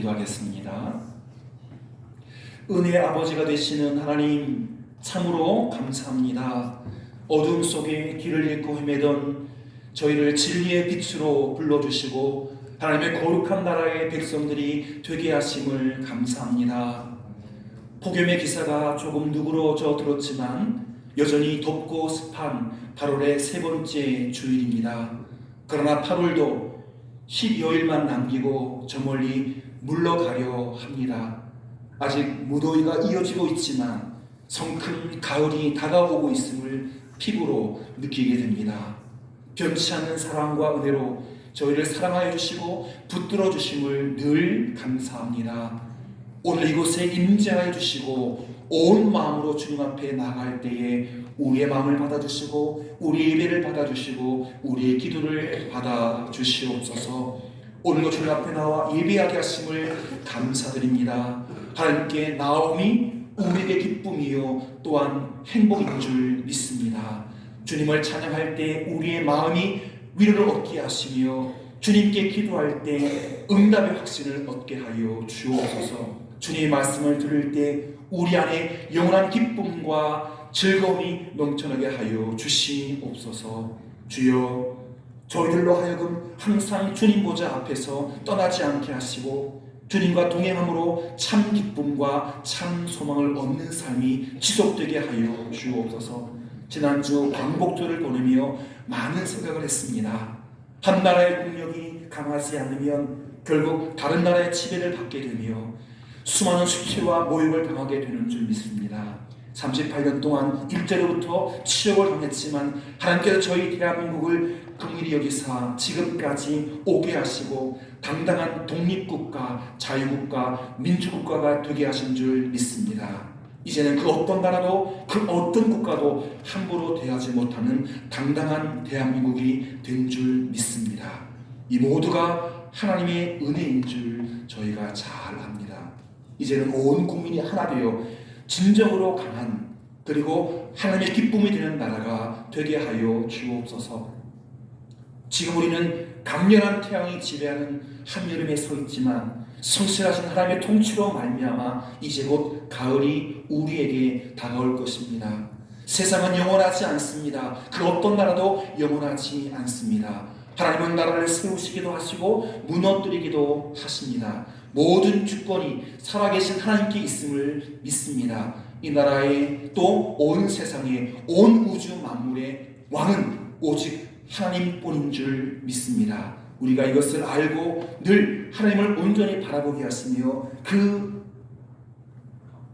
기도하겠습니다. 은혜의 아버지가 되시는 하나님, 참으로 감사합니다. 어둠 속에 길을 잃고 헤매던 저희를 진리의 빛으로 불러주시고 하나님의 거룩한 나라의 백성들이 되게 하심을 감사합니다. 폭염의 기사가 조금 누그러져 들었지만 여전히 덥고 습한 8월의 세 번째 주일입니다. 그러나 8월도 12여일만 남기고 저 멀리 물러가려 합니다. 아직 무더위가 이어지고 있지만 성큼 가을이 다가오고 있음을 피부로 느끼게 됩니다. 변치 않는 사랑과 은혜로 저희를 사랑하여 주시고 붙들어 주심을 늘 감사합니다. 오늘 이곳에 임재하여 주시고 온 마음으로 주님 앞에 나갈 때에 우리의 마음을 받아주시고 우리의 예배를 받아주시고 우리의 기도를 받아주시옵소서. 오늘도 주님 앞에 나와 예배하게 하심을 감사드립니다. 하나님께 나옴이 우리에게 기쁨이요 또한 행복인 줄 믿습니다. 주님을 찬양할 때 우리의 마음이 위로를 얻게 하시며 주님께 기도할 때 응답의 확신을 얻게 하여 주옵소서. 주님의 말씀을 들을 때 우리 안에 영원한 기쁨과 즐거움이 넘쳐나게 하여 주시옵소서. 주여, 저희들로 하여금 항상 주님 보좌 앞에서 떠나지 않게 하시고 주님과 동행함으로 참 기쁨과 참 소망을 얻는 삶이 지속되게 하여 주옵소서. 지난주 광복절을 보내며 많은 생각을 했습니다. 한 나라의 국력이 강하지 않으면 결국 다른 나라의 지배를 받게 되며 수많은 수치와 모욕을 당하게 되는 줄 믿습니다. 38년 동안 일제로부터 치욕을 당했지만 하나님께서 저희 대한민국을 긍휼히 여기사 지금까지 오게 하시고 당당한 독립국가, 자유국가, 민주국가가 되게 하신 줄 믿습니다. 이제는 그 어떤 나라도 그 어떤 국가도 함부로 대하지 못하는 당당한 대한민국이 된 줄 믿습니다. 이 모두가 하나님의 은혜인 줄 저희가 잘 압니다. 이제는 온 국민이 하나 되어 진정으로 강한 그리고 하나님의 기쁨이 되는 나라가 되게 하여 주옵소서. 지금 우리는 강렬한 태양이 지배하는 한여름에 서 있지만 성실하신 하나님의 통치로 말미암아 이제 곧 가을이 우리에게 다가올 것입니다. 세상은 영원하지 않습니다. 그 어떤 나라도 영원하지 않습니다. 하나님은 나라를 세우시기도 하시고 무너뜨리기도 하십니다. 모든 주권이 살아계신 하나님께 있음을 믿습니다. 이 나라에 또 온 세상에 온 우주 만물의 왕은 오직 하나님뿐인 줄 믿습니다. 우리가 이것을 알고 늘 하나님을 온전히 바라보게 하시며 그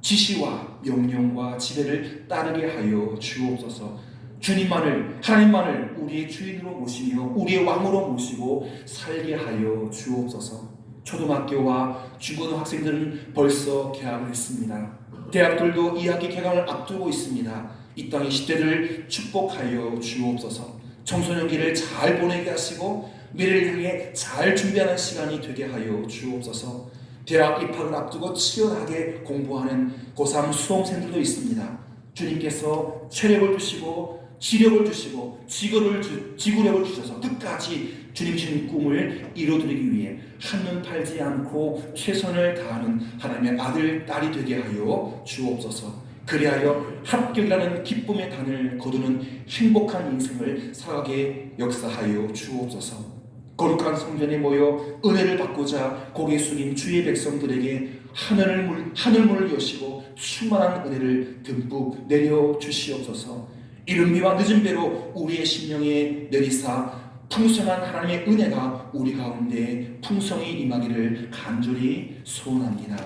지시와 명령과 지배를 따르게 하여 주옵소서. 주님만을, 하나님만을 우리의 주인으로 모시며 우리의 왕으로 모시고 살게 하여 주옵소서. 초등학교와 중고등학생들은 벌써 개학을 했습니다. 대학들도 2학기 개강을 앞두고 있습니다. 이 땅의 시대를 축복하여 주옵소서. 청소년기를 잘 보내게 하시고 미래를 향해 잘 준비하는 시간이 되게 하여 주옵소서. 대학 입학을 앞두고 치열하게 공부하는 고3 수험생들도 있습니다. 주님께서 체력을 주시고 지력을 주시고 지구력을 주셔서 끝까지 주님 주신 꿈을 이루어드리기 위해 한눈 팔지 않고 최선을 다하는 하나님의 아들, 딸이 되게 하여 주옵소서. 그리하여 합격이라는 기쁨의 단을 거두는 행복한 인생을 살아가게 역사하여 주옵소서. 거룩한 성전에 모여 은혜를 받고자 고개 숙인 주의 백성들에게 하늘문을 여시고 충만한 은혜를 듬뿍 내려 주시옵소서. 이른 비와 늦은 배로 우리의 심령에 내리사 풍성한 하나님의 은혜가 우리 가운데 풍성히 임하기를 간절히 소원합니다.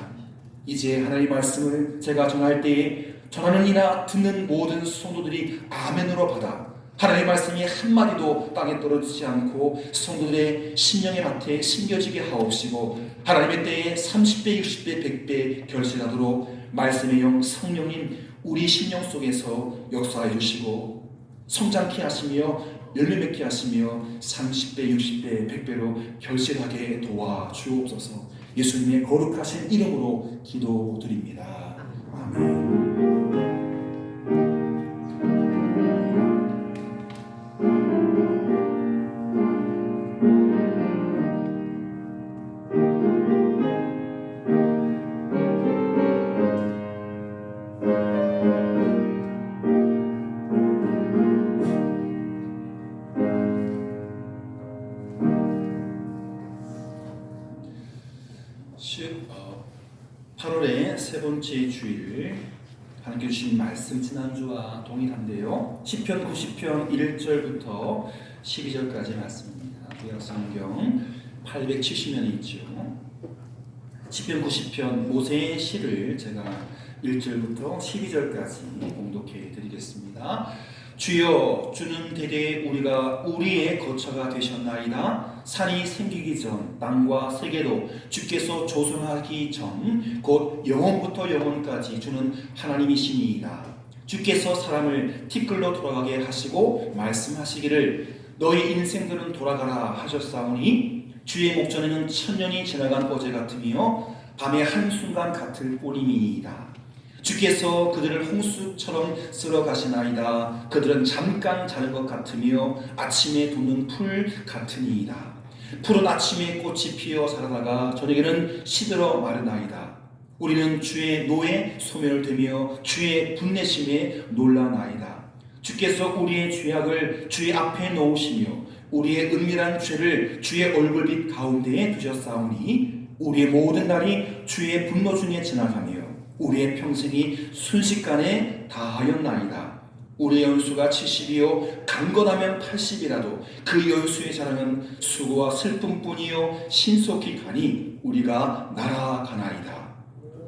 이제 하나님의 말씀을 제가 전할 때에 전하는 이나 듣는 모든 성도들이 아멘으로 받아 하나님의 말씀이 한마디도 땅에 떨어지지 않고 성도들의 심령의 밭에 심겨지게 하옵시고 하나님의 때에 30배, 60배, 100배 결실하도록 말씀의 영 성령님 우리 심령 속에서 역사해 주시고 성장케 하시며 열매 맺게 하시며 30배, 60배, 100배로 결실하게 도와주옵소서. 예수님의 거룩하신 이름으로 기도드립니다. 아멘. 세 번째 주일 하나님께 주신 말씀 지난주와 동일한데요. 시편 90편 1절부터 12절까지 말씀입니다. 구약성경 870면이 있죠. 시편 90편 모세의 시를 제가 1절부터 12절까지 봉독해 드리겠습니다. 주여 주는 대대 우리가 우리의 거처가 되셨나이다. 산이 생기기 전 땅과 세계도 주께서 조성하기 전 곧 영원부터 영원까지 주는 하나님이시니이다. 주께서 사람을 티끌로 돌아가게 하시고 말씀하시기를 너희 인생들은 돌아가라 하셨사오니 주의 목전에는 천년이 지나간 어제 같으며 밤의 한순간 같을 뿐이니이다. 주께서 그들을 홍수처럼 쓸어 가시나이다. 그들은 잠깐 자는 것 같으며 아침에 돋는 풀 같으니이다. 푸른 아침에 꽃이 피어 자라다가 저녁에는 시들어 마르나이다. 우리는 주의 노에 소멸을 되며 주의 분내심에 놀라나이다. 주께서 우리의 죄악을 주의 앞에 놓으시며 우리의 은밀한 죄를 주의 얼굴빛 가운데에 두셨사오니 우리의 모든 날이 주의 분노 중에 지나가며 우리의 평생이 순식간에 다하였나이다. 우리의 연수가 70이요 강건하면 80이라도 그 연수의 자랑은 수고와 슬픔뿐이요 신속히 가니 우리가 날아가나이다.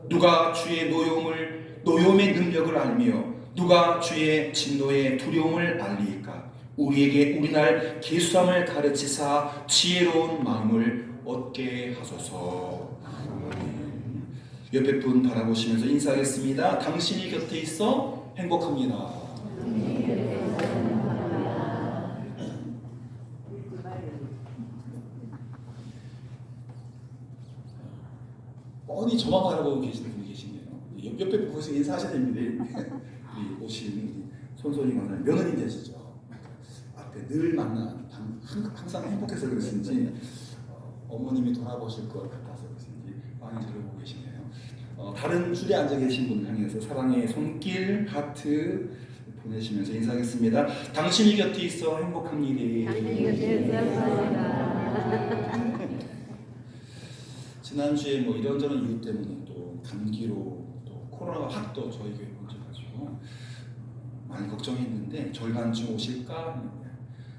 누가 주의 노여움의 능력을 알며 누가 주의 진노의 두려움을 알리까? 우리에게 우리날 계수함을 가르치사 지혜로운 마음을 얻게 하소서. 옆에 분 바라보시면서 인사하겠습니다. 당신이 곁에 있어 행복합니다. 뻔히 저만 바라보고 계시는 분이 계시네요. 옆에 보시고 인사하셔야 됩니다. 우리 오신 손손이 만난 며느님 되시죠. 앞에 늘 만난 항상 행복해서 그러신지 어머님이 돌아보실 것 같아서 그러신지 많이 들어보고 계시네요. 다른 줄에 앉아 계신 분 향해서 사랑의 손길 하트 보내시면서 인사하겠습니다. 당신이 곁에 있어 행복한 일이. 지난주에 뭐 이런저런 이유 때문에 또 감기로 또 코로나가 확 또 저희 교회 번져가지고 많이 걱정했는데 절반쯤 오실까 했는데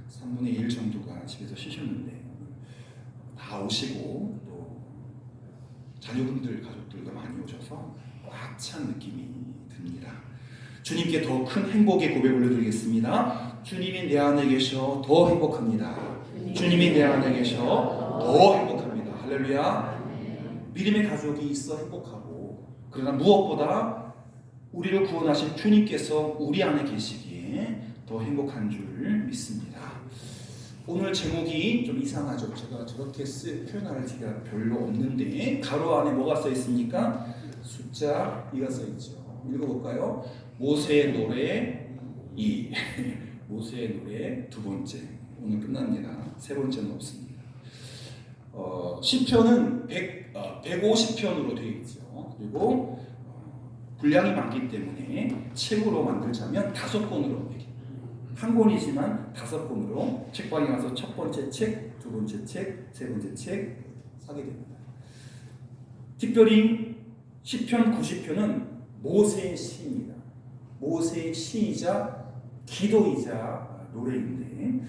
3분의 1 정도가 집에서 쉬셨는데 다 오시고 또 자녀분들 가족들도 많이 오셔서 꽉 찬 느낌이 듭니다. 주님께 더 큰 행복의 고백 올려드리겠습니다. 주님이 내 안에 계셔 더 행복합니다. 주님이 내 안에 계셔 더 행복합니다. 할렐루야. 믿음의 가족이 있어 행복하고 그러나 무엇보다 우리를 구원하신 주님께서 우리 안에 계시기에 더 행복한 줄 믿습니다. 오늘 제목이 좀 이상하죠. 제가 저렇게 표현할 기가 별로 없는데 가로 안에 뭐가 써 있습니까? 숫자 2가 써 있죠. 읽어볼까요? 모세의 노래 2 모세의 노래 두 번째. 오늘 끝납니다. 세 번째는 없습니다. 시편은 150편으로 되어 있죠. 그리고 분량이 많기 때문에 책으로 만들자면 5권으로 한 권이지만 5권으로 책방에 가서 첫 번째 책, 두 번째 책, 세 번째 책 사게 됩니다. 특별히 시편 90편은 모세의 시입니다. 모세의 시이자 기도이자 노래인데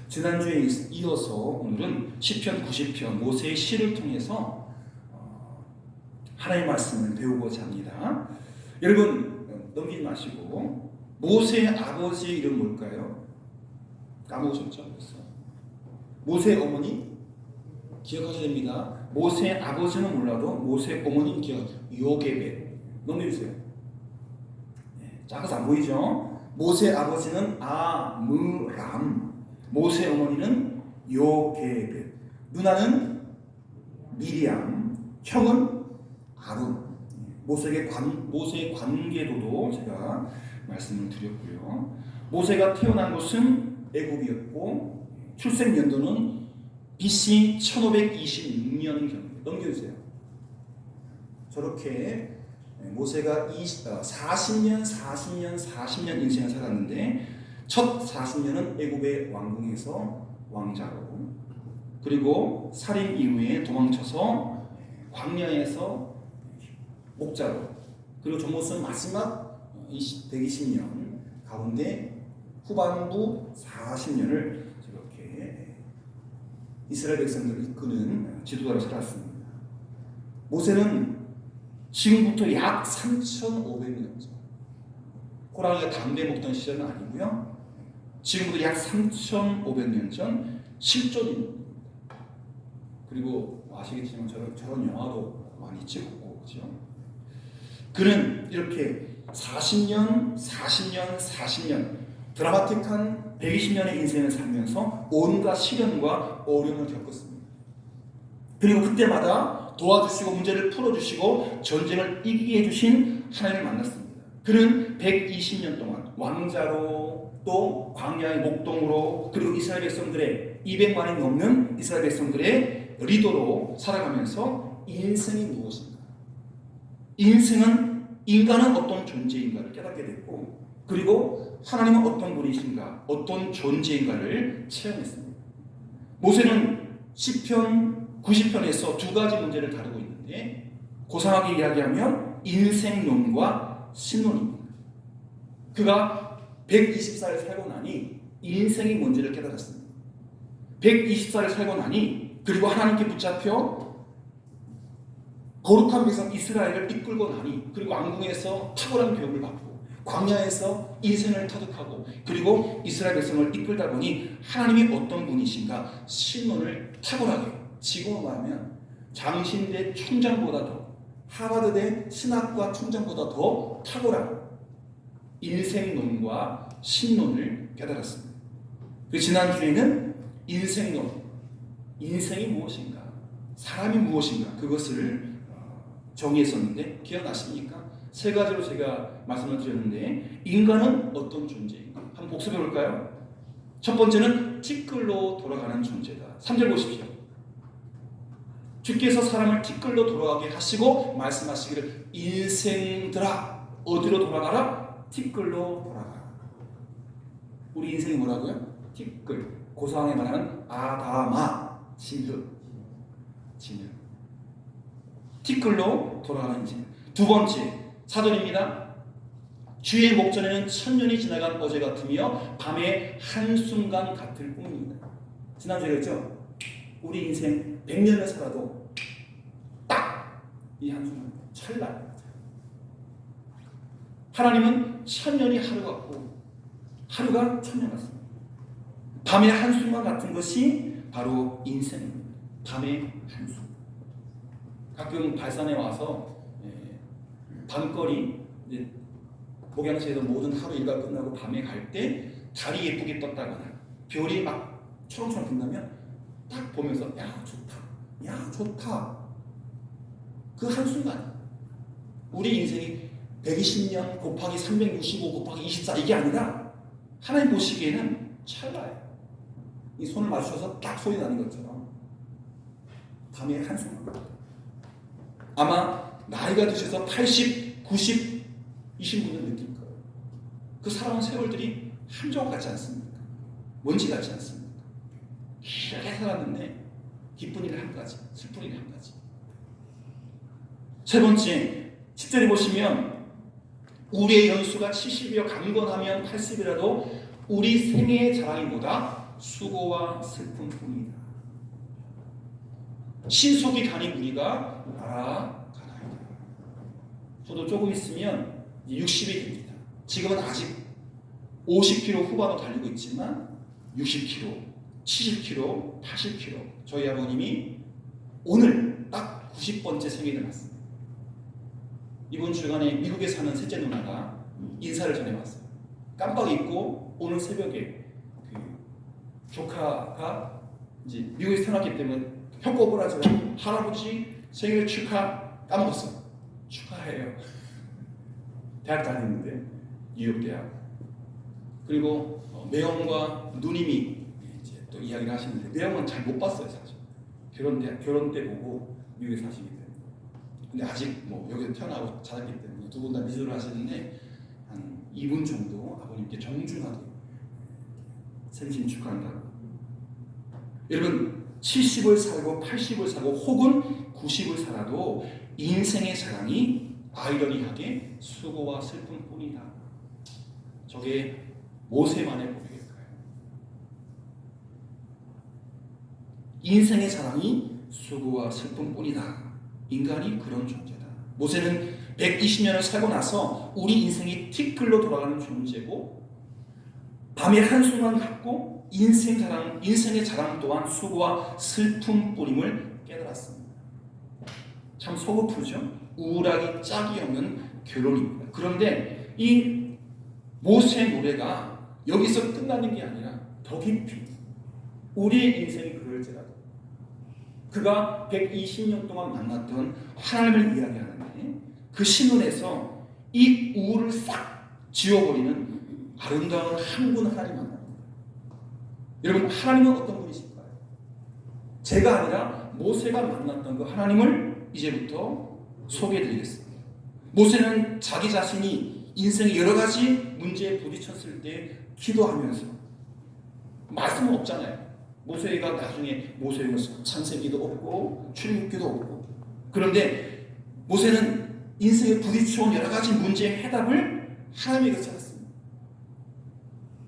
지난주에 이어서 오늘은 시편 90편 모세의 시를 통해서 하나님의 말씀을 배우고자 합니다. 여러분 넘기지 마시고 모세의 아버지 이름 뭘까요? 까먹으셨죠? 벌써. 모세의 어머니 기억하셔야 됩니다. 모세의 아버지는 몰라도 모세의 어머니는 기억하세요. 요게벳. 넘겨주세요. 네, 작아서 안 보이죠? 모세의 아버지는 아므람, 모세의 어머니는 요게벳, 누나는 미리암, 형은 아론. 모세의 관계도도 제가 말씀을 드렸고요. 모세가 태어난 곳은 애굽이었고 출생 연도는 BC 1526년경. 넘겨주세요. 저렇게 모세가 40년 인생을 살았는데 첫 40년은 애굽의 왕궁에서 왕자로, 그리고 살인 이후에 도망쳐서 광야에서 목자로, 그리고 종로슨 마지막 120년 가운데 후반부 40년을 이렇게 이스라엘 백성들을 이끄는 지도자로 살았습니다. 모세는 지금부터 약 3,500년 전, 호랑이가 담배 먹던 시절은 아니고요. 지금부터 약 3,500년 전 실존입니다. 그리고 아시겠지만 저런 영화도 많이 찍었고, 그렇죠? 그는 이렇게 40년 드라마틱한 120년의 인생을 살면서 온갖 시련과 어려움을 겪었습니다. 그리고 그때마다 도와주시고 문제를 풀어주시고 전쟁을 이기게 해주신 하나님을 만났습니다. 그는 120년 동안 왕자로, 또 광야의 목동으로, 그리고 이스라엘 백성들의 200만이 넘는 이스라엘 백성들의 리더로 살아가면서 인생이 무엇인가, 인간은 어떤 존재인가를 깨닫게 됐고, 그리고 하나님은 어떤 분이신가, 어떤 존재인가를 체험했습니다. 모세는 시편 90편에서 두 가지 문제를 다루고 있는데, 고상하게 이야기하면 인생론과 신론입니다. 그가 120살을 살고 나니 인생이 뭔지를 깨달았습니다. 120살을 살고 나니, 그리고 하나님께 붙잡혀 거룩한 백성 이스라엘을 이끌고 나니, 그리고 왕궁에서 탁월한 교육을 받고 광야에서 인생을 터득하고, 그리고 이스라엘 백성을 이끌다 보니 하나님이 어떤 분이신가 신론을 탁월하게, 지금 말하면 장신대 총장보다 더, 하버드대 신학과 총장보다 더 탁월한 인생론과 신론을 깨달았습니다. 그 지난주에는 인생론, 인생이 무엇인가, 사람이 무엇인가, 그것을 정의했었는데 기억나십니까? 세 가지로 제가 말씀을 드렸는데, 인간은 어떤 존재인가 한번 복습해 볼까요? 첫 번째는 티끌로 돌아가는 존재다. 3절 보십시오. 주께서 사람을 티끌로 돌아가게 하시고 말씀하시기를, 인생들아 어디로 돌아가라? 티끌로 돌아가라. 우리 인생이 뭐라고요? 티끌. 고상에 말하는 아다마, 진흙. 티끌로 돌아가는 인생. 두 번째, 4절입니다. 주의 목전에는 천년이 지나간 어제 같으며 밤의 한순간 같을 뿐입니다. 지난주에 그랬죠? 우리 인생 100년을 살아도 딱 이 한순간, 찰나. 하나님은 천년이 하루 같고 하루가 천년 같습니다. 밤의 한순간 같은 것이 바로 인생입니다. 밤의 한순간. 가끔 발산에 와서 밤거리, 목양지에서 모든 하루 일과 끝나고 밤에 갈 때 달이 예쁘게 떴다거나 별이 막 초롱초롱 빛나면 딱 보면서 야 좋다. 그 한순간, 우리 인생이 120년 곱하기 365 곱하기 24 이게 아니라 하나님 보시기에는 찰나예요. 이 손을 맞추셔서 딱 소리 나는 것처럼 밤의 한순간. 아마 나이가 드셔서 80, 90 이신 분은 느낄 거예요. 그 살아온 세월들이 한 조각 같지 않습니까? 먼지 같지 않습니까? 길게 살았는데 기쁜 일 한 가지, 슬픈 일 한 가지. 세 번째, 10절에 보시면 우리의 연수가 70이여 강건하면 80이라도 우리 생애의 자랑이보다 수고와 슬픔뿐이다. 신속히 가니 우리가 알아가나이다. 저도 조금 있으면 60이 됩니다. 지금은 아직 50km 후반으로 달리고 있지만 60km, 70km, 80km. 저희 아버님이 오늘 딱 90번째 생일을 맞습니다. 이번 주간에 미국에 사는 셋째 누나가 인사를 전해왔어요. 깜빡 잊고 오늘 새벽에 그 조카가 이제 미국에 태어났기 때문에 혀꼬부라져서 할아버지 생일 축하 까먹었어. 축하해요. 대학 다녔는데 뉴욕 대학. 그리고 매형과 누님이 이제 또 이야기를 하시는데 매형은 잘 못 봤어요 사실. 결혼 때 보고 미국에 사시기 때문에. 근데 아직 뭐 여기서 태어나고 자랐기 때문에 두 분 다 미술을 하시는데 한 2분 정도 아버님께 정중하게 생신 축하한다고. 여러분 70을 살고 80을 살고 혹은 90을 살아도 인생의 자랑이 아이러니하게 수고와 슬픔뿐이다. 저게 모세만의 고백일까요? 인생의 자랑이 수고와 슬픔뿐이다. 인간이 그런 존재다. 모세는 120년을 살고 나서 우리 인생이 티끌로 돌아가는 존재고 밤에 한숨만 갖고 인생의 자랑 또한 수고와 슬픔뿐임을 깨달았습니다. 참 서글프죠? 우울하기 짝이 없는 결론입니다. 그런데 이 모세의 노래가 여기서 끝나는 게 아니라 더 깊이 우리의 인생이 그럴지라도 그가 120년 동안 만났던 하나님을 이야기하는데 그 신론에서 이 우울을 싹 지워버리는 아름다운 한 분 하나님 만납니다. 여러분 하나님은 어떤 분이실까요? 제가 아니라 모세가 만났던 그 하나님을 이제부터 소개해드리겠습니다. 모세는 자기 자신이 인생의 여러 가지 문제에 부딪혔을 때 기도하면서 말씀은 없잖아요. 모세가 나중에 모세로서 창세기도 없고 출애굽기도 없고 그런데 모세는 인생에 부딪혀온 여러 가지 문제의 해답을 하나님에게 찾았습니다.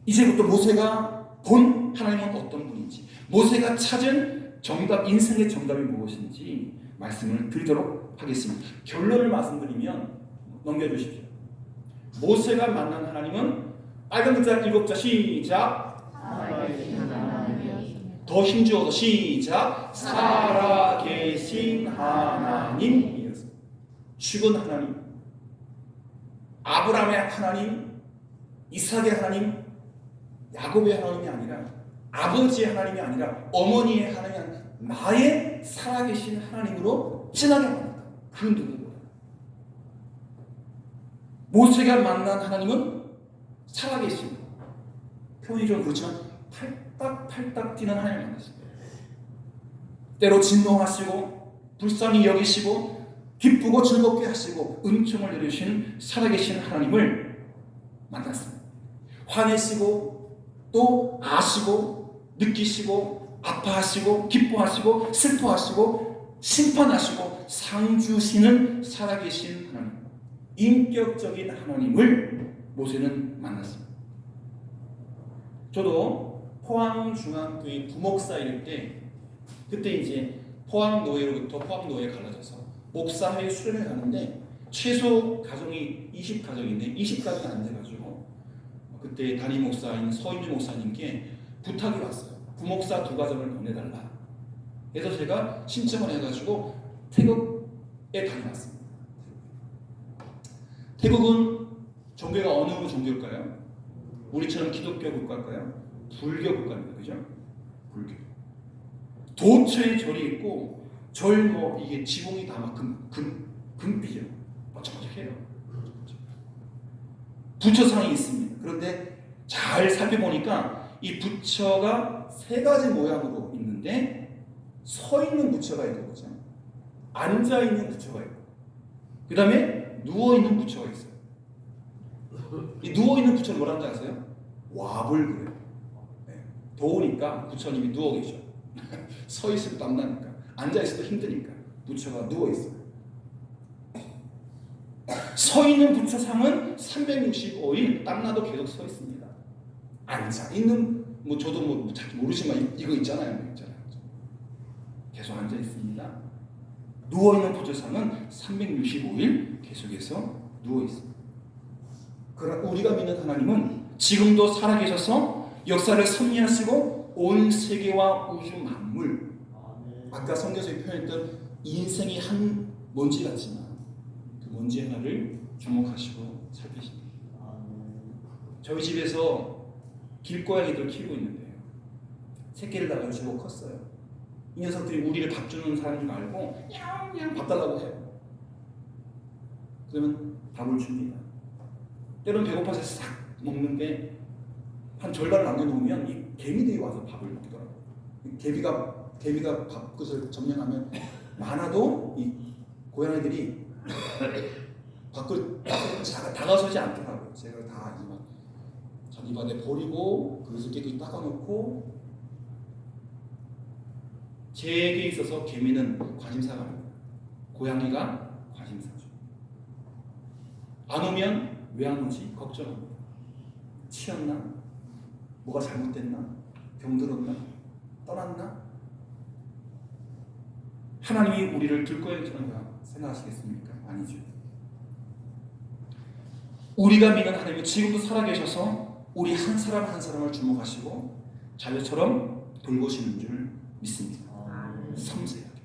이제부터 모세가 본 하나님은 어떤 분인지 모세가 찾은 정답, 인생의 정답이 무엇인지 말씀을 드리도록 하겠습니다. 결론을 말씀드리면 넘겨주십시오. 모세가 만난 하나님은 빨간 글자 7자 시작 더 힘주어서 시작 살아계신 하나님이었습니다. 죽은 하나님, 아브라함의 하나님, 이삭의 하나님, 야곱의 하나님이 아니라 아버지의 하나님이 아니라 어머니의 하나님이 아니라 나의 살아계신 하나님으로 진하게 만났다. 그 누구보다 모세가 만난 하나님은 살아계신 표현이 좀 그렇지만 팔딱팔딱 뛰는 하나님을 만났습니다. 때로 진노하시고 불쌍히 여기시고 기쁘고 즐겁게 하시고 은총을 내리신 살아계신 하나님을 만났습니다. 화내시고 또 아시고 느끼시고 아파하시고 기뻐하시고 슬퍼하시고 심판하시고 상 주시는 살아계신 하나님, 인격적인 하나님을 모세는 만났습니다. 저도 포항중앙교회 부목사일 때 그때 이제 포항노회로부터 포항노회에 갈라져서 목사회 수련회 가는데 최소 가정이 20가정인데 20가정이 안 돼가지고 그때 담임 목사인 서인주 목사님께 부탁이 왔어요. 부목사 2가정을 보내달라. 그래서 제가 신청을 해가지고 태국에 다녀왔습니다. 태국은 종교가 어느 종교일까요? 우리처럼 기독교 국가일까요? 불교 국가입니다. 그죠? 불교. 도처에 절이 있고 절 뭐 이게 지붕이 다 막 금빛이죠. 번쩍번쩍해요. 부처상이 있습니다. 그런데 잘 살펴보니까 이 부처가 3가지 모양으로 있는데 서 있는 부처가 있고 그죠? 앉아 있는 부처가 있고 그 다음에 누워 있는 부처가 있어요. 이 누워 있는 부처는 뭐라는지 아세요? 와불 그래요. 더우니까 부처님이 누워 계셔. 서 있을 때 땀나니까, 앉아 있을 때 힘드니까 부처가 누워 있어요. 서 있는 부처상은 365일 땀나도 계속 서 있습니다. 앉아 있는 뭐 저도 뭐 잘 모르지만 이거 있잖아요. 계속 앉아 있습니다. 누워있는 보조상은 365일 계속해서 누워있습니다. 그러나 우리가 믿는 하나님은 지금도 살아계셔서 역사를 섭리하시고 온 세계와 우주 만물, 아까 성경에서 표현했던 인생이 한 먼지 같지만 그 먼지 하나를 주목하시고 살피십니다. 저희 집에서 길고양이들 키우고 있는데요. 새끼를 낳아서 제법 컸어요. 이 녀석들이 우리를 밥 주는 사람인 줄 알고 냥 밥 달라고 해요. 그러면 밥을 줍니다. 때로는 배고파서 싹 먹는데 한 절반을 남겨놓으면 이 개미들이 와서 밥을 먹더라고요. 개미가 밥그릇을 점령하면 많아도 이 고양이들이 밥그릇 다가서지 않더라고요. 제가 다 잔입안에 버리고 그릇을 깨끗이 닦아놓고, 제게 있어서 개미는 관심사가 아닙니다. 고양이가 관심사죠. 안 오면 왜 안 오지? 걱정합니다. 치였나? 뭐가 잘못됐나? 병들었나? 떠났나? 하나님이 우리를 들고양이처럼 생각하시겠습니까? 아니죠. 우리가 믿는 하나님은 지금도 살아계셔서 우리 한 사람 한 사람을 주목하시고 자녀처럼 돌보시는 줄 믿습니다. 섬세하게,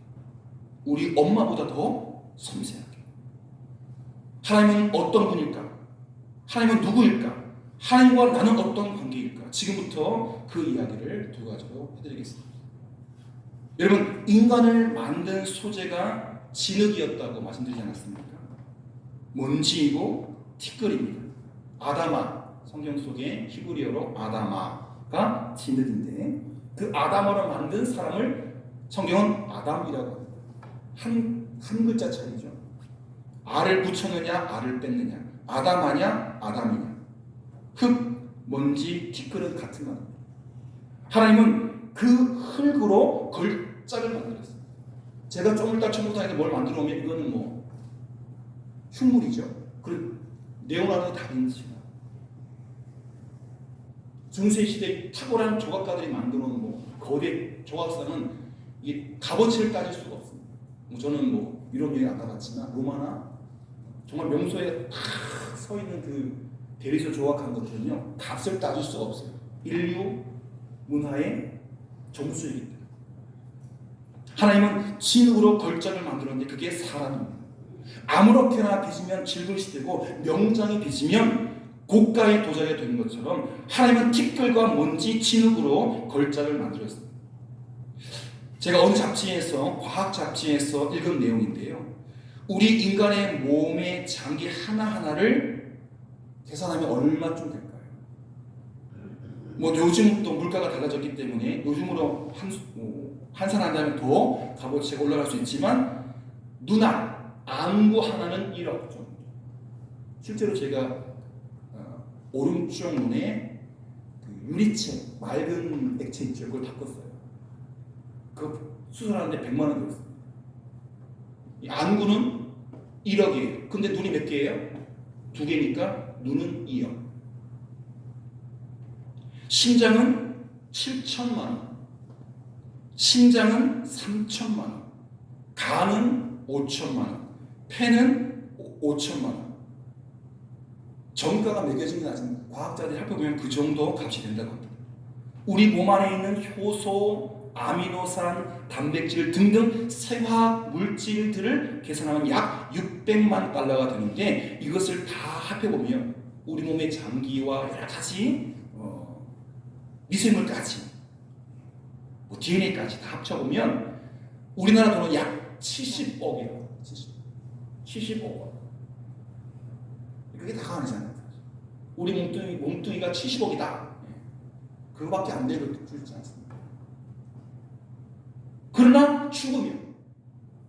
우리 엄마보다 더 섬세하게. 하나님은 어떤 분일까? 하나님은 누구일까? 하나님과 나는 어떤 관계일까? 지금부터 그 이야기를 두 가지로 해드리겠습니다. 여러분, 인간을 만든 소재가 진흙이었다고 말씀드리지 않았습니까? 먼지이고 티끌입니다. 아다마, 성경 속에 히브리어로 아다마가 진흙인데, 그 아다마로 만든 사람을 성경은 아담이라고 합니다. 한 글자 차이죠. 아를 붙였느냐 아를 뺐느냐, 아담하냐 아담이냐. 흙, 먼지, 티끌은 같은 말입니다. 하나님은 그 흙으로 걸작을 만들었습니다. 제가 좀 이따 천국당에서 뭘 만들어 오면 이거는 뭐 흉물이죠. 그리고 네오나르도 다빈치나 중세시대 탁월한 조각가들이 만들어 놓은 뭐 거대 조각상은 이게 값어치를 따질 수가 없습니다. 저는 뭐 유럽 여행 안 가봤지만 로마나 정말 명소에 탁 서 있는 그 대리석 조각한 것들은요, 값을 따질 수가 없어요. 인류 문화의 정수이기 때문에. 하나님은 진흙으로 걸작을 만들었는데 그게 사람입니다. 아무렇게나 빚으면 질그릇이 되고 명장이 빚으면 고가의 도자기가 되는 것처럼 하나님은 티끌과 먼지, 진흙으로 걸작을 만들었습니다. 제가 어느 잡지에서, 과학 잡지에서 읽은 내용인데요, 우리 인간의 몸의 장기 하나하나를 계산하면 얼마쯤 될까요? 뭐 요즘 또 물가가 달라졌기 때문에 요즘으로 환산한다면 더 값어치가 올라갈 수 있지만, 눈알, 안구 하나는 1억 정도. 실제로 제가 오른쪽 눈에 그 유리체, 맑은 액체 있죠, 그걸 바꿨어요. 그 수술하는데 100만 원 들었습니다. 이 안구는 1억이에요. 근데 눈이 몇 개예요? 2개니까 눈은 2억. 심장은 7천만 원, 심장은 3천만 원, 간은 5천만 원, 폐는 5천만 원. 정가가 매겨진 게 아직 과학자들이 살펴보면 그 정도 값이 된다고 합니다. 우리 몸 안에 있는 효소, 아미노산, 단백질 등등 생화학 물질들을 계산하면 약 600만 달러가 되는데, 이것을 다 합해보면 우리 몸의 장기와 여러 가지 미생물까지, 뭐 DNA까지 다 합쳐보면 우리나라 돈은 약 70억이에요. 70억. 그게 다 아니잖아요. 우리 몸뚱이가 70억이다. 그거밖에 안 되고 줄지 않습니다. 그러나 죽으면,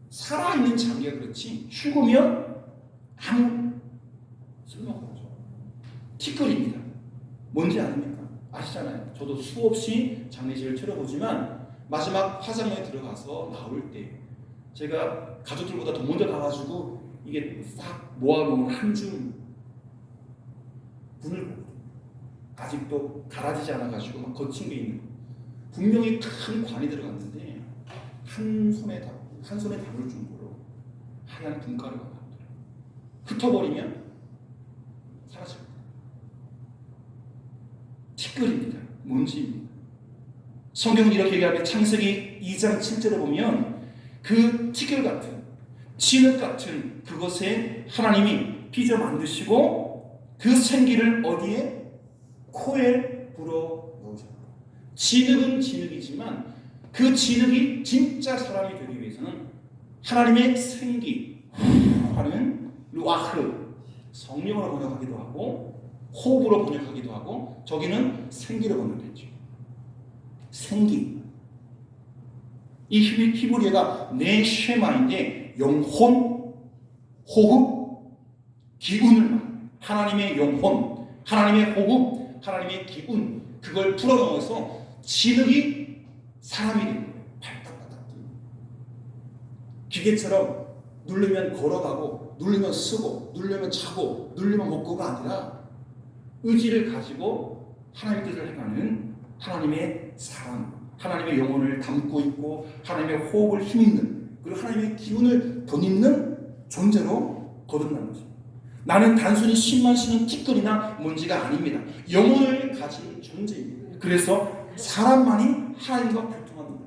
살아있는 장기가 그렇지 죽으면 아무 쓸모없죠. 티끌입니다. 뭔지 아닙니까? 아시잖아요. 저도 수없이 장례식을 치러보지만 마지막 화상에 들어가서 나올 때 제가 가족들보다 더 먼저 가가지고 이게 싹 모아놓은 한 줌 분을 보고, 아직도 갈아지지 않아가지고 막 거친 게 있는, 분명히 큰 관이 들어갔는데 한 손에 담을 정도로 하얀 분가루가 나오더라고요. 흩어버리면 사라집니다. 티끌입니다. 먼지입니다. 성경은 이렇게 얘기하면 창세기 2장 7절에 보면 그 티끌 같은 진흙 같은 그것에 하나님이 빚어 만드시고 그 생기를 어디에? 코에 불어 넣으셨다. 진흙은 진흙이지만 그 진흙이 진짜 사람이 되기 위해서는 하나님의 생기 하는 루아흐, 성령으로 번역하기도 하고 호흡으로 번역하기도 하고 저기는 생기로 번역했죠. 생기. 이 히브리어가 네쉐마인데 영혼, 호흡, 기운을 말합니다. 하나님의 영혼, 하나님의 호흡, 하나님의 기운 그걸 불어넣어서 진흙이 사람이 된 거예요. 발딱발딱 기계처럼 누르면 걸어가고 누르면 쓰고 누르면 자고 누르면 먹고가 아니라 의지를 가지고 하나님의 뜻을 행하는 하나님의 사람, 하나님의 영혼을 담고 있고 하나님의 호흡을 힘있는 그리고 하나님의 기운을 덧입는 존재로 거듭난 거죠. 나는 단순히 신만 쉬는 티끌이나 먼지가 아닙니다. 영혼을 가진 존재입니다. 그래서 사람만이 하나님과 교통합니다.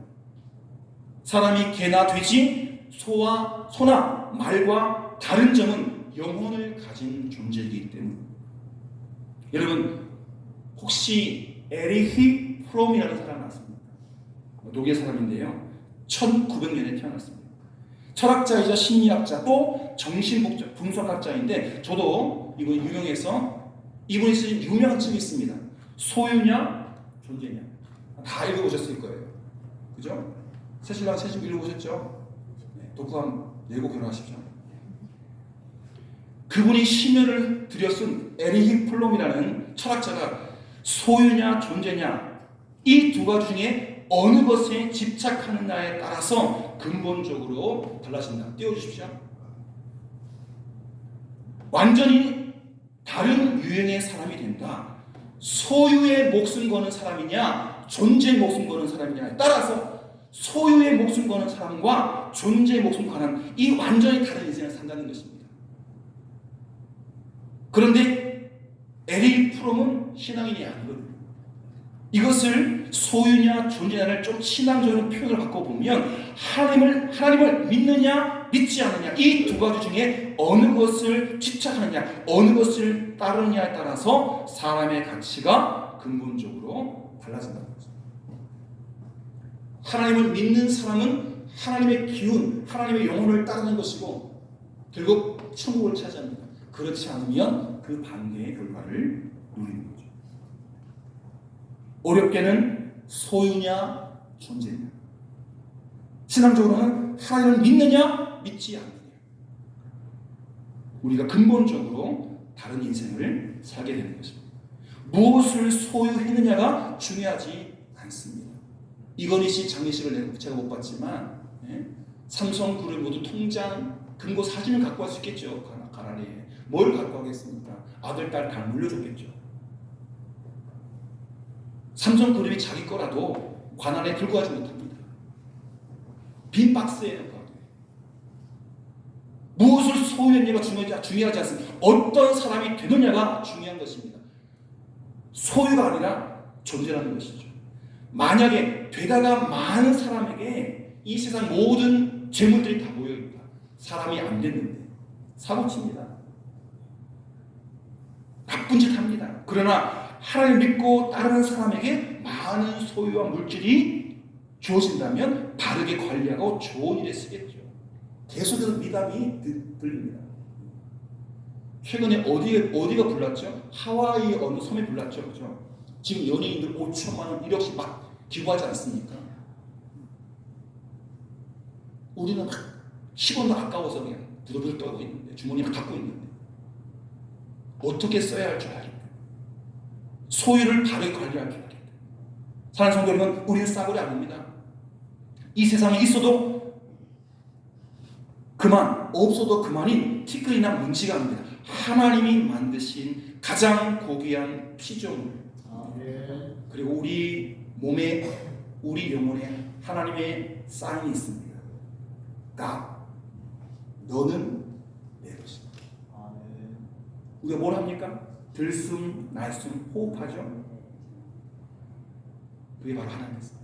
사람이 개나 돼지, 소나 말과 다른 점은 영혼을 가진 존재이기 때문입니다. 여러분 혹시 에리히 프롬이라는 사람 아십니까? 독일 사람인데요. 1900년에 태어났습니다. 철학자이자 심리학자 또 정신복잡 분석학자인데 저도 이분 유명해서 이분이 쓰신 유명한 책이 있습니다. 소유냐 존재냐. 다 읽어보셨을 거예요. 그죠? 새신랑 새집 읽어보셨죠? 네, 독후감 내고 결혼하십시오. 그분이 심혈을 들여 쓴 에리히 플롬이라는 철학자가 소유냐 존재냐 이 두 가지 중에 어느 것에 집착하느냐에 따라서 근본적으로 달라진다. 띄워주십시오. 완전히 다른 유형의 사람이 된다. 소유의 목숨 거는 사람이냐 존재의 목숨 거는 사람이냐에 따라서 소유의 목숨 거는 사람과 존재의 목숨 거는 이 완전히 다른 인생을 산다는 것입니다. 그런데 에리 프롬은 신앙인이 아니거든요. 이것을 소유냐 존재냐를 좀 신앙적으로 표현을 바꿔보면 하나님을 믿느냐 믿지 않느냐 이 두 가지 중에 어느 것을 집착하느냐 어느 것을 따르느냐에 따라서 사람의 가치가 근본적으로 달라진다는 거죠. 하나님을 믿는 사람은 하나님의 기운, 하나님의 영혼을 따르는 것이고 결국 천국을 차지합니다. 그렇지 않으면 그 반대의 결과를 누리는 거죠. 어렵게는 소유냐 존재냐. 신앙적으로는 하나님을 믿느냐 믿지 않느냐. 우리가 근본적으로 다른 인생을 살게 되는 것입니다. 무엇을 소유했느냐가 중요하지 않습니다. 이건희 씨 장례식을 제가 못 봤지만 삼성그룹 모두 통장 금고 사진을 갖고 갈 수 있겠죠. 가라리에 뭘 갖고 가겠습니까? 아들 딸 다 물려줬겠죠. 삼성그룹이 자기 거라도 관안에 들고 가지 못합니다. 빈 박스에 넣고 무엇을 소유했냐가 중요하지 않습니다. 어떤 사람이 되느냐가 중요한 것입니다. 소유가 아니라 존재라는 것이죠. 만약에 되다가 많은 사람에게 이 세상 모든 재물들이 다 모여있다. 사람이 안 됐는데 사고칩니다. 나쁜 짓 합니다. 그러나 하나님 믿고 따르는 사람에게 많은 소유와 물질이 주어진다면 바르게 관리하고 좋은 일에 쓰겠죠. 계속해서 미담이 들립니다. 최근에 어디가 불났죠? 하와이 어느 섬에 불났죠. 그죠? 지금 연예인들 5천만 원, 1억씩 막 기부하지 않습니까? 우리는 10원도 아까워서 그냥 부들부들 떨고 있는데 주머니에 갖고 있는데 어떻게 써야 할 줄 알겠다. 소유를 바르게 관리할 줄 알겠다. 사랑하는 성도 여러분, 우리는 싸구려 아닙니다. 이 세상에 있어도 그만, 없어도 그만인 티끌이나 먼지가 아닙니다. 하나님이 만드신 가장 고귀한 피조물, 그리고 우리 몸에, 우리 영혼에 하나님의 사인이 있습니다. God. 너는 내 것이다. 우리가 뭘 합니까? 들숨 날숨 호흡하죠. 그게 바로 하나님이었어요.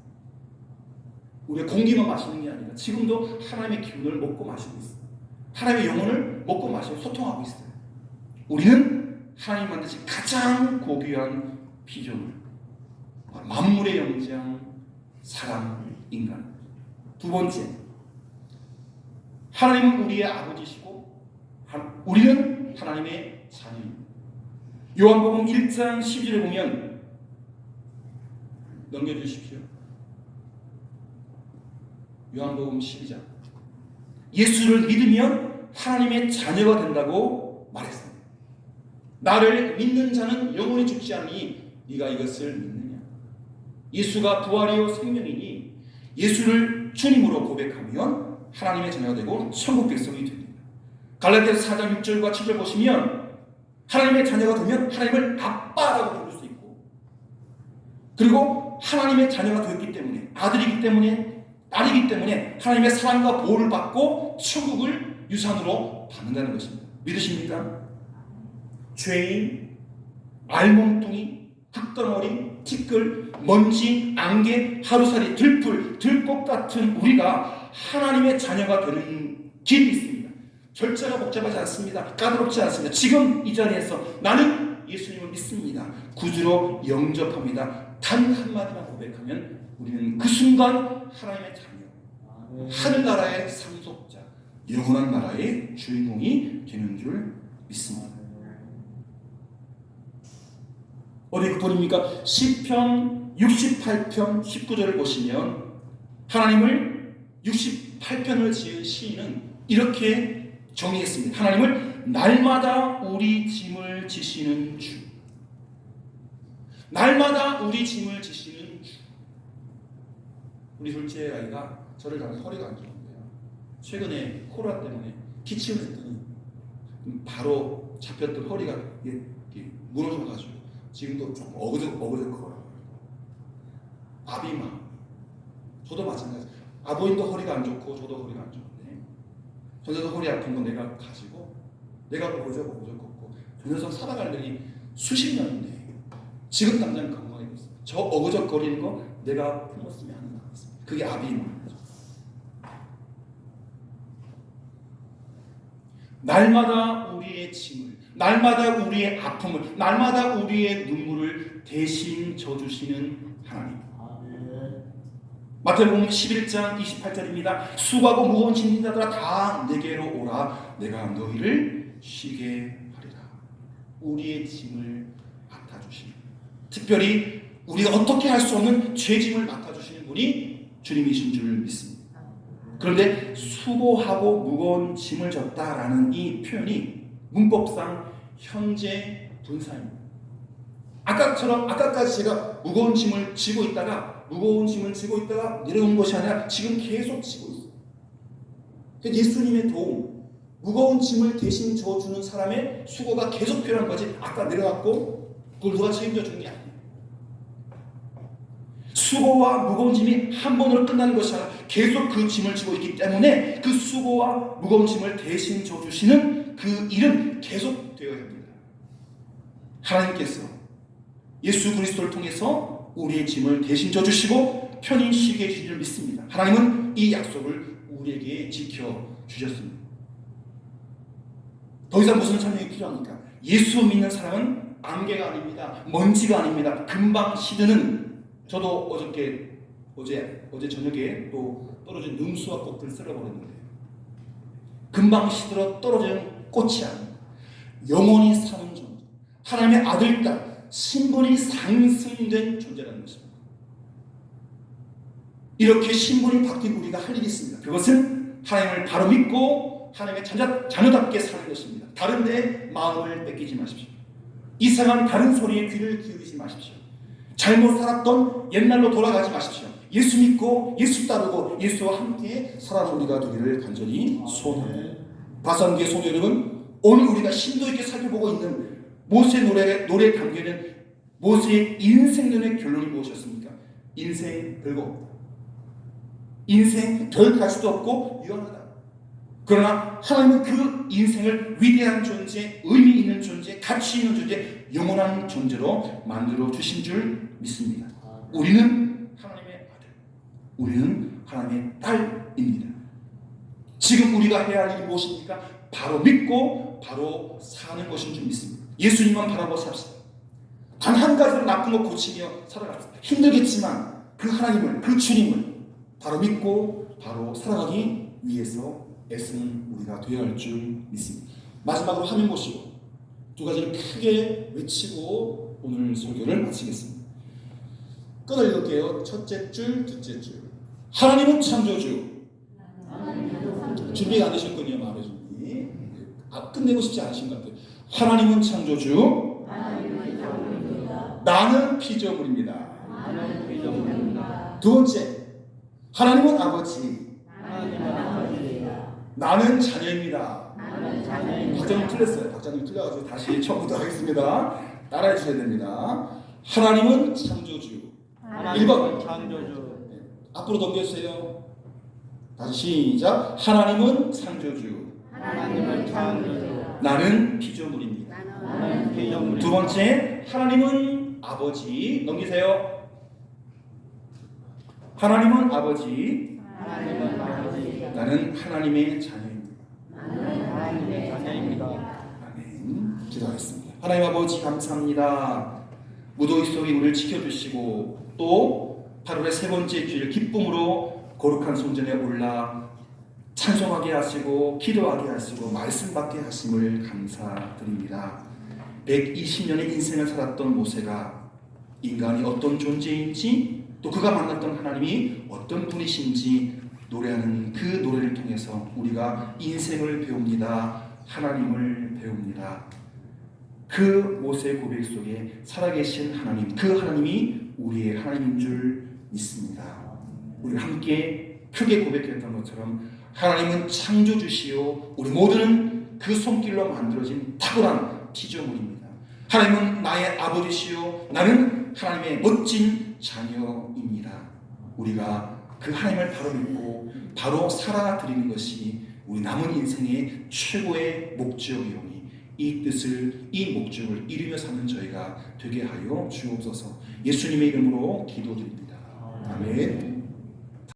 우리가 공기만 마시는 게 아니라 지금도 하나님의 기운을 먹고 마시고 있어요. 하나님의 영혼을 먹고 마시고 소통하고 있어요. 우리는 하나님 만드신 가장 고귀한 피조물, 만물의 영장, 사람, 인간. 두 번째, 하나님은 우리의 아버지시고 우리는 하나님의 자녀입니다. 요한복음 1장 12절에 보면 넘겨주십시오. 요한복음 12장. 예수를 믿으면 하나님의 자녀가 된다고 말했습니다. 나를 믿는 자는 영원히 죽지 않으니 네가 이것을 믿느냐? 예수가 부활이요 생명이니 예수를 주님으로 고백하면 하나님의 자녀가 되고 천국 백성이 됩니다. 갈라디아서 4장 6절과 7절 보시면 하나님의 자녀가 되면 하나님을 아빠라고 부를 수 있고, 그리고 하나님의 자녀가 되었기 때문에, 아들이기 때문에, 딸이기 때문에 하나님의 사랑과 보호를 받고 천국을 유산으로 받는다는 것입니다. 믿으십니까? 죄인, 알몸뚱이, 흙덩어리, 티끌, 먼지, 안개, 하루살이, 들풀, 들꽃 같은 우리가 하나님의 자녀가 되는 길이 있습니다. 절차가 복잡하지 않습니다. 까다롭지 않습니다. 지금 이 자리에서 나는 예수님을 믿습니다. 구주로 영접합니다. 단 한마디만 고백하면 우리는 그 순간 하나님의 자녀, 하늘나라의 상속자, 영원한 나라의 주인공이 되는 줄 믿습니다. 어디 그뿐입니까? 시편 68편 19절을 보시면 하나님을 68편을 지은 시인은 이렇게 정의했습니다. 하나님을 날마다 우리 짐을 지시는 주, 날마다 우리 짐을 지시는 주. 우리 둘째 아이가 저를 가면 허리가 안 좋은데요. 최근에 코로나 때문에 기침을 했더니 바로 잡혔던 허리가 무너져가지고 지금도 조금 어그적거려요. 아비마. 저도 마찬가지. 아버님도 허리가 안 좋고 저도 허리가 안 좋은데 전에도 허리 아픈 건 내가 가지고 내가 어그적거리고 저 녀석 살아가려니 수십 년인데 지금 당장 건강해 있어요. 저 어그적거리는 거 내가 품었으면 하는 거였습니다. 그게 아비마죠. 날마다 우리의 짐을, 날마다 우리의 아픔을, 날마다 우리의 눈물을 대신 져주시는 하나님. 마태복음 11장 28절입니다. 수고하고 무거운 짐진 자들아 다 내게로 오라. 내가 너희를 쉬게 하리라. 우리의 짐을 맡아주시는, 특별히 우리가 어떻게 할 수 없는 죄짐을 맡아주시는 분이 주님이신 줄 믿습니다. 그런데 수고하고 무거운 짐을 졌다라는 이 표현이 문법상 현재 분사입니다. 아까까지 제가 무거운 짐을 지고 있다가 내려온 것이 아니라 지금 계속 지고 있어요. 예수님의 도움, 무거운 짐을 대신 져주는 사람의 수고가 계속 필요한 거지. 아까 내려왔고 그걸 누가 책임져 주는 게 아니에요. 수고와 무거운 짐이 한 번으로 끝나는 것이 아니라 계속 그 짐을 지고 있기 때문에 그 수고와 무거운 짐을 대신 져주시는 그 일은 계속 되어야 합니다. 하나님께서 예수 그리스도를 통해서 우리의 짐을 대신 져주시고 편히 쉬게 해주실 줄 믿습니다. 하나님은 이 약속을 우리에게 지켜주셨습니다. 더 이상 무슨 설명이 필요합니까? 예수 믿는 사람은 안개가 아닙니다. 먼지가 아닙니다. 금방 시드는, 저도 어제 저녁에 또 떨어진 능수와 꽃들 쓸어버렸는데 금방 시들어 떨어지는 꽃이 아닙니다. 영원히 사는 존재, 하나님의 아들, 딸, 신분이 상승된 존재라는 것입니다. 이렇게 신분이 바뀐 우리가 할 일이 있습니다. 그것은 하나님을 바로 믿고 하나님의 자녀답게 사는 것입니다. 다른 데 마음을 뺏기지 마십시오. 이상한 다른 소리에 귀를 기울이지 마십시오. 잘못 살았던 옛날로 돌아가지 마십시오. 예수 믿고 예수 따르고 예수와 함께 살아가는 우리가 되기를 간절히 소원합니다. 바산교회 성도 여러분, 오늘 우리가 심도 있게 살펴보고 있는 모세 노래에 담겨있는 모세의 인생론의 결론이 무엇이었습니까? 인생 별거 없다. 인생 별 가치도 없고 유한하다. 그러나 하나님은 그 인생을 위대한 존재, 의미 있는 존재, 가치 있는 존재, 영원한 존재로 만들어 주신 줄 믿습니다. 우리는 하나님의 아들, 우리는 하나님의 딸입니다. 지금 우리가 해야 할 일이 무엇입니까? 바로 믿고 바로 사는 것인 줄 믿습니다. 예수님만 바라보고 삽시다. 단 한 가지로 나쁜 거 고치며 살아갑시다. 힘들겠지만 그 하나님을, 그 주님을 바로 믿고 바로 살아가기 위해서 애쓰는 우리가 되어야 할 줄 믿습니다. 마지막으로 화면 보시고 두 가지를 크게 외치고 오늘 설교를 마치겠습니다. 끊어 읽을게요. 첫째 줄, 둘째 줄. 하나님은 창조주. 준비가 안 되셨군요. 마음의 준비. 끝내고 싶지 않으신 것 같아요. 하나님은 창조주. 나는 피조물입니다. 두 번째, 하나님은 아버지. 나는 자녀입니다. 박자님 틀렸어요. 박자님 틀려가지고 다시 처음부터 하겠습니다. 따라해 주셔야 됩니다. 하나님은 창조주. 1번 창조주. 앞으로 넘겨주세요. 다시 시작. 하나님은 창조주. 하나님은 창조주. 나는 피조물입니다. 나는 피조물. 두 번째, 하나님은 아버지. 넘기세요. 하나님은 아버지. 하나님은 아버지. 나는 하나님의 자녀입니다. 나는 하나님의 자녀입니다. 아멘. 기도하겠습니다. 하나님 아버지 감사합니다. 무더위 속에 우리를 지켜주시고 또 8월의 세 번째 주일 기쁨으로 거룩한 성전에 올라 찬송하게 하시고 기도하게 하시고 말씀 받게 하심을 감사드립니다. 120년의 인생을 살았던 모세가 인간이 어떤 존재인지 또 그가 만났던 하나님이 어떤 분이신지 노래하는 그 노래를 통해서 우리가 인생을 배웁니다. 하나님을 배웁니다. 그 모세의 고백 속에 살아계신 하나님, 그 하나님이 우리의 하나님인 줄 믿습니다. 우리 함께 크게 고백했던 것처럼 하나님은 창조주시요 우리 모두는 그 손길로 만들어진 탁월한 피조물입니다. 하나님은 나의 아버지시요 나는 하나님의 멋진 자녀입니다. 우리가 그 하나님을 바로 믿고 바로 살아드리는 것이 우리 남은 인생의 최고의 목적이오니 이 뜻을, 이 목적을 이루며 사는 저희가 되게 하여 주옵소서. 예수님의 이름으로 기도드립니다. 아멘.